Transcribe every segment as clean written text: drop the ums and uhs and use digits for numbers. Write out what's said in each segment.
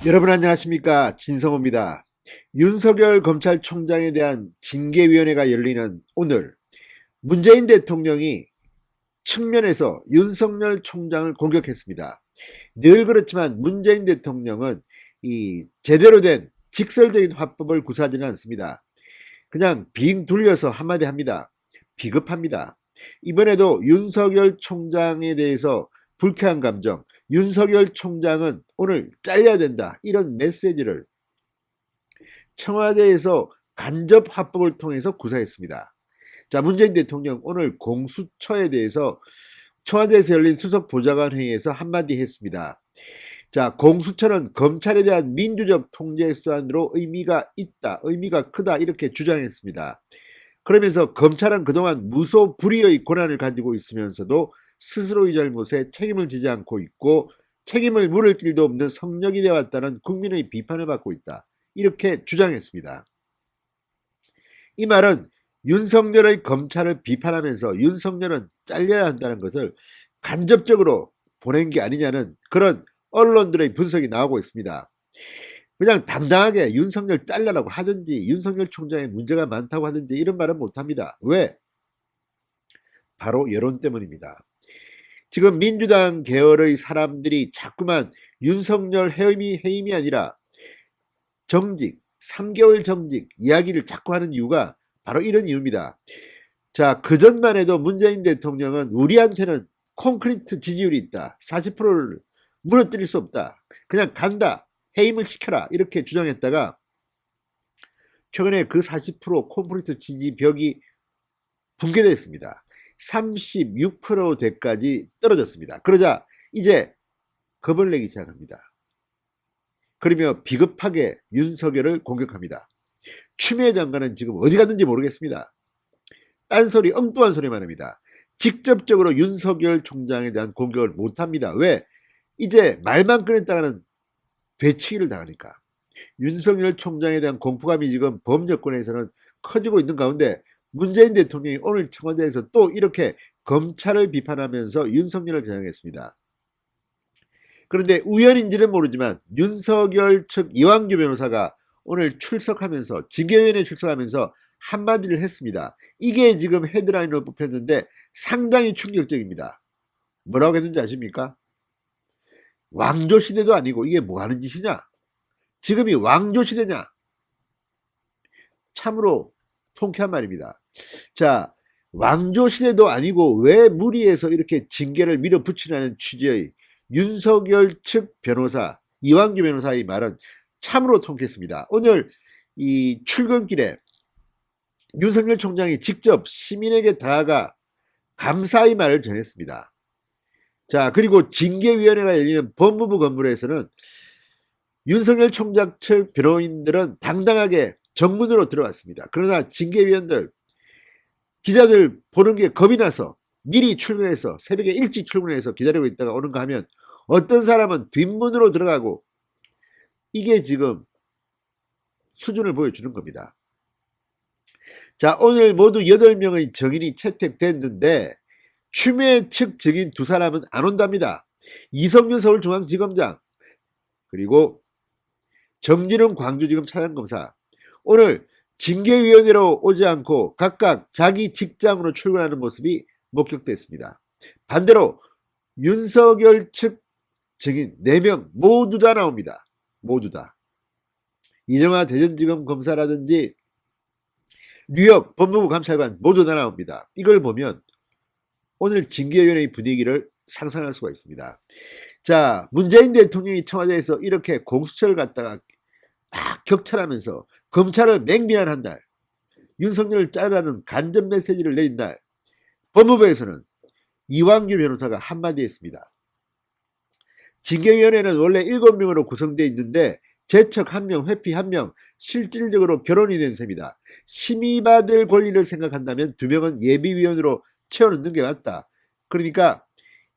여러분 안녕하십니까, 진성호입니다. 윤석열 검찰총장에 대한 징계위원회가 열리는 오늘, 문재인 대통령이 측면에서 윤석열 총장을 공격했습니다. 늘 그렇지만 문재인 대통령은 이 제대로 된 직설적인 화법을 구사하지는 않습니다. 그냥 빙 둘려서 한마디 합니다. 비겁합니다. 이번에도 윤석열 총장에 대해서 불쾌한 감정, 윤석열 총장은 오늘 잘려야 된다, 이런 메시지를 청와대에서 간접 합법을 통해서 구사했습니다. 자, 문재인 대통령 오늘 공수처에 대해서 청와대에서 열린 수석 보좌관 회의에서 한마디 했습니다. 자, 공수처는 검찰에 대한 민주적 통제 수단으로 의미가 있다, 의미가 크다, 이렇게 주장했습니다. 그러면서 검찰은 그동안 무소불위의 권한을 가지고 있으면서도 스스로의 잘못에 책임을 지지 않고 있고 책임을 물을 길도 없는 성역이 되어왔다는 국민의 비판을 받고 있다, 이렇게 주장했습니다. 이 말은 윤석열의 검찰을 비판하면서 윤석열은 잘려야 한다는 것을 간접적으로 보낸 게 아니냐는 그런 언론들의 분석이 나오고 있습니다. 그냥 당당하게 윤석열 잘라라고 하든지 윤석열 총장의 문제가 많다고 하든지 이런 말은 못합니다. 왜? 바로 여론 때문입니다. 지금 민주당 계열의 사람들이 자꾸만 윤석열 해임이 아니라 정직, 3개월 정직 이야기를 자꾸 하는 이유가 바로 이런 이유입니다. 자, 그전만 해도 문재인 대통령은 우리한테는 콘크리트 지지율이 있다, 40%를 무너뜨릴 수 없다, 그냥 간다, 해임을 시켜라, 이렇게 주장했다가 최근에 그 40% 콘크리트 지지벽이 붕괴됐습니다. 36%대까지 떨어졌습니다. 그러자 이제 겁을 내기 시작합니다. 그러며 비겁하게 윤석열을 공격합니다. 추미애 장관은 지금 어디 갔는지 모르겠습니다. 딴소리, 엉뚱한 소리만 합니다. 직접적으로 윤석열 총장에 대한 공격을 못합니다. 왜? 이제 말만 꺼냈다가는 되치기를 당하니까. 윤석열 총장에 대한 공포감이 지금 범여권에서는 커지고 있는 가운데 문재인 대통령이 오늘 청와대에서 또 이렇게 검찰을 비판하면서 윤석열을 겨냥했습니다. 그런데 우연인지는 모르지만 윤석열 측 이완규 변호사가 오늘 출석하면서, 징계위원회에 출석하면서 한마디를 했습니다. 이게 지금 헤드라인으로 뽑혔는데 상당히 충격적입니다. 뭐라고 했는지 아십니까? 왕조시대도 아니고 이게 뭐하는 짓이냐? 지금이 왕조시대냐? 참으로 통쾌한 말입니다. 자, 왕조시대도 아니고 왜 무리해서 이렇게 징계를 밀어붙이라는 취지의 윤석열 측 변호사, 이완규 변호사의 말은 참으로 통쾌했습니다. 오늘 이 출근길에 윤석열 총장이 직접 시민에게 다가가 감사의 말을 전했습니다. 자, 그리고 징계위원회가 열리는 법무부 건물에서는 윤석열 총장 측 변호인들은 당당하게 정문으로 들어왔습니다. 그러나 징계위원들, 기자들 보는 게 겁이 나서 미리 출근해서 새벽에 일찍 출근해서 기다리고 있다가 오는가 하면 어떤 사람은 뒷문으로 들어가고, 이게 지금 수준을 보여주는 겁니다. 자, 오늘 모두 8명의 정인이 채택됐는데 추미애 측 증인 2사람은 안 온답니다. 이성윤 서울중앙지검장, 그리고 정진웅 광주지검 차장검사, 오늘 징계위원회로 오지 않고 각각 자기 직장으로 출근하는 모습이 목격됐습니다. 반대로 윤석열 측 증인 4명 모두 다 나옵니다. 모두 다. 이정화 대전지검 검사라든지 뉴욕 법무부 감찰관 모두 다 나옵니다. 이걸 보면 오늘 징계위원회의 분위기를 상상할 수가 있습니다. 자, 문재인 대통령이 청와대에서 이렇게 공수처를 갖다가 막 격찰하면서 검찰을 맹비난한 날, 윤석열을 자르라는 간접 메시지를 내린 날, 법무부에서는 이완규 변호사가 한마디 했습니다. 징계위원회는 원래 7명으로 구성되어 있는데 제척 1명, 회피 1명, 실질적으로 결혼이 된 셈이다. 심의받을 권리를 생각한다면 2명은 예비위원으로 채워넣는 게 맞다. 그러니까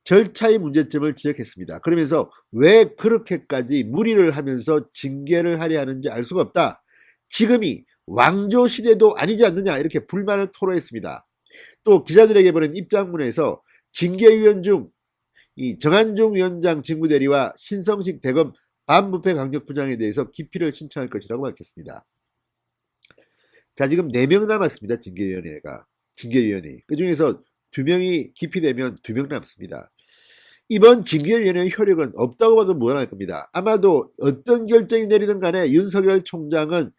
절차의 문제점을 지적했습니다. 그러면서 왜 그렇게까지 무리를 하면서 징계를 하려 하는지 알 수가 없다. 지금이 왕조시대도 아니지 않느냐, 이렇게 불만을 토로했습니다. 또 기자들에게 보낸 입장문에서 징계위원 중 이 정한중 위원장 직무대리와 신성식 대검 반부패 강력부장에 대해서 기피를 신청할 것이라고 밝혔습니다. 자, 지금 4명 남았습니다. 징계위원회. 그 중에서 2명이 기피되면 2명 남습니다. 이번 징계위원회의 효력은 없다고 봐도 무관할 겁니다. 아마도 어떤 결정이 내리든 간에 윤석열 총장은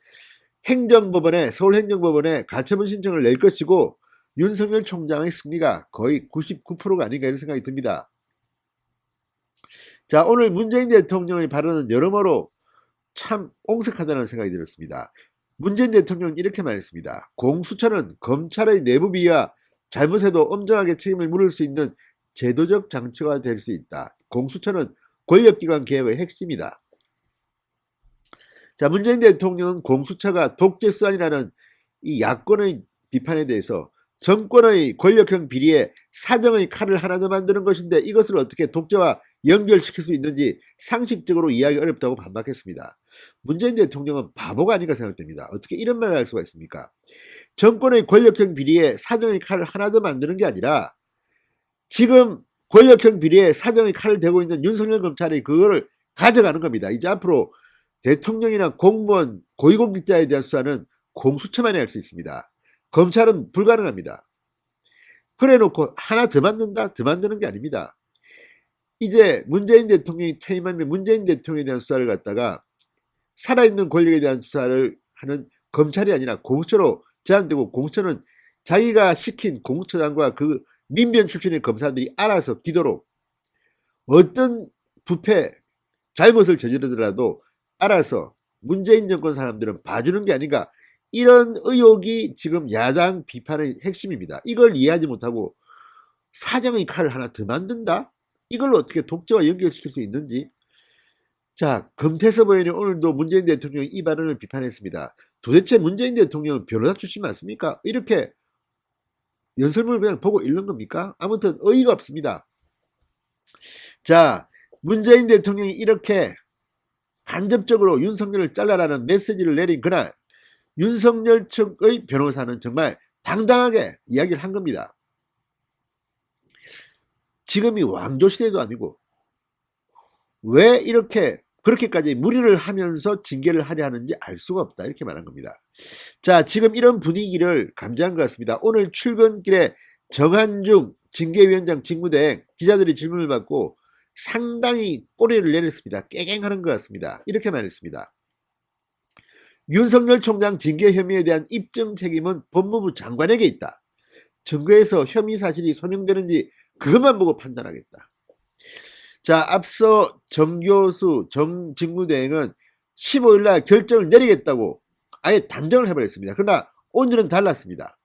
서울행정법원에 가처분 신청을 낼 것이고 윤석열 총장의 승리가 거의 99%가 아닌가 이런 생각이 듭니다. 자, 오늘 문재인 대통령의 발언은 여러모로 참 옹색하다는 생각이 들었습니다. 문재인 대통령은 이렇게 말했습니다. 공수처는 검찰의 내부 비리와 잘못에도 엄정하게 책임을 물을 수 있는 제도적 장치가 될 수 있다. 공수처는 권력기관 개혁의 핵심이다. 자, 문재인 대통령은 공수처가 독재수단이라는 이 야권의 비판에 대해서 정권의 권력형 비리에 사정의 칼을 하나 더 만드는 것인데 이것을 어떻게 독재와 연결시킬 수 있는지 상식적으로 이해하기 어렵다고 반박했습니다. 문재인 대통령은 바보가 아닌가 생각됩니다. 어떻게 이런 말을 할 수가 있습니까? 정권의 권력형 비리에 사정의 칼을 하나 더 만드는 게 아니라 지금 권력형 비리에 사정의 칼을 대고 있는 윤석열 검찰이 그거를 가져가는 겁니다. 이제 앞으로 대통령이나 공무원, 고위공직자에 대한 수사는 공수처만이 할 수 있습니다. 검찰은 불가능합니다. 그래 놓고 하나 더 만든다? 더 만드는 게 아닙니다. 이제 문재인 대통령이 퇴임하면 문재인 대통령에 대한 수사를 갖다가 살아있는 권력에 대한 수사를 하는 검찰이 아니라 공수처로 제한되고 공수처는 자기가 시킨 공수처장과 그 민변 출신의 검사들이 알아서 기도록 어떤 부패, 잘못을 저지르더라도 알아서 문재인 정권 사람들은 봐주는 게 아닌가 이런 의혹이 지금 야당 비판의 핵심입니다. 이걸 이해하지 못하고 사정의 칼을 하나 더 만든다? 이걸 어떻게 독재와 연결시킬 수 있는지. 자, 금태섭 의원이 오늘도 문재인 대통령의 이 발언을 비판했습니다. 도대체 문재인 대통령은 변호사 출신 맞습니까? 이렇게 연설문을 그냥 보고 읽는 겁니까? 아무튼 어이가 없습니다. 자, 문재인 대통령이 이렇게 간접적으로 윤석열을 잘라라는 메시지를 내린 그날 윤석열 측의 변호사는 정말 당당하게 이야기를 한 겁니다. 지금이 왕조시대도 아니고 왜 이렇게 그렇게까지 무리를 하면서 징계를 하려 하는지 알 수가 없다 이렇게 말한 겁니다. 자, 지금 이런 분위기를 감지한 것 같습니다. 오늘 출근길에 정한중 징계위원장 직무대행 기자들이 질문을 받고 상당히 꼬리를 내렸습니다. 깨갱하는 것 같습니다. 이렇게 말했습니다. 윤석열 총장 징계 혐의에 대한 입증 책임은 법무부 장관에게 있다. 증거에서 혐의 사실이 소명되는지 그것만 보고 판단하겠다. 자, 앞서 정교수 정직무대행은 15일날 결정을 내리겠다고 아예 단정을 해버렸습니다. 그러나 오늘은 달랐습니다.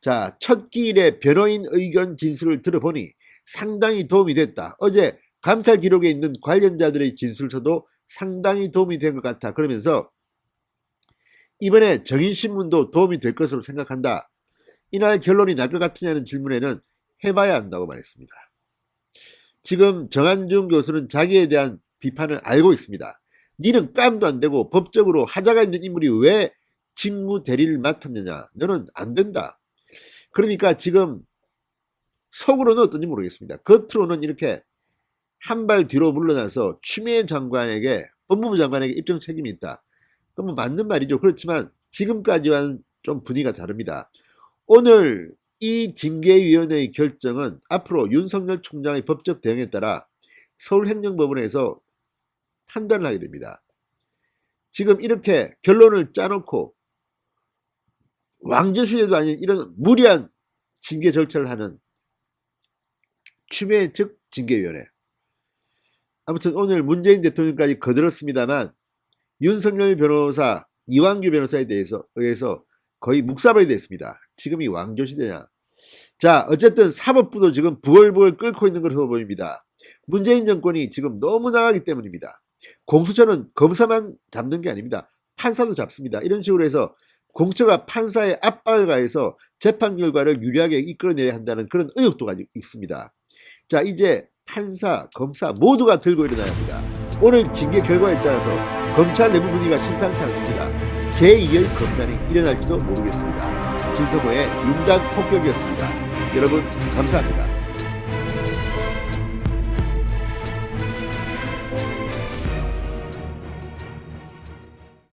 자, 첫 기일에 변호인 의견 진술을 들어보니 상당히 도움이 됐다. 어제 감찰 기록에 있는 관련자들의 진술서도 상당히 도움이 된 것 같아. 그러면서 이번에 정인신문도 도움이 될 것으로 생각한다. 이날 결론이 날 것 같으냐는 질문에는 해봐야 한다고 말했습니다. 지금 정한중 교수는 자기에 대한 비판을 알고 있습니다. 니는 깜도 안 되고 법적으로 하자가 있는 인물이 왜 직무 대리를 맡았느냐. 너는 안 된다. 그러니까 지금 속으로는 어떤지 모르겠습니다. 겉으로는 이렇게 한 발 뒤로 물러나서 추미애 장관에게 법무부 장관에게 입증 책임이 있다. 그러면 맞는 말이죠. 그렇지만 지금까지와는 좀 분위기가 다릅니다. 오늘 이 징계위원회의 결정은 앞으로 윤석열 총장의 법적 대응에 따라 서울행정법원에서 판단을 하게 됩니다. 지금 이렇게 결론을 짜놓고 왕조시대도 아닌 이런 무리한 징계 절차를 하는 추미애 측 징계위원회. 아무튼 오늘 문재인 대통령까지 거들었습니다만 윤석열 변호사, 이완규 변호사에 의해서 거의 묵사발이 됐습니다. 지금이 왕조시대냐. 자, 어쨌든 사법부도 지금 부글부글 끓고 있는 것으로 보입니다. 문재인 정권이 지금 너무 나가기 때문입니다. 공수처는 검사만 잡는 게 아닙니다. 판사도 잡습니다. 이런 식으로 해서 공수처가 판사의 압박을 가해서 재판 결과를 유리하게 이끌어내야 한다는 그런 의혹도 가지고 있습니다. 자, 이제 판사, 검사 모두가 들고 일어나야 합니다. 오늘 징계 결과에 따라서 검찰 내부 분위기가 심상치 않습니다. 제2의 검단이 일어날지도 모르겠습니다. 진성호의 융단 폭격이었습니다. 여러분 감사합니다.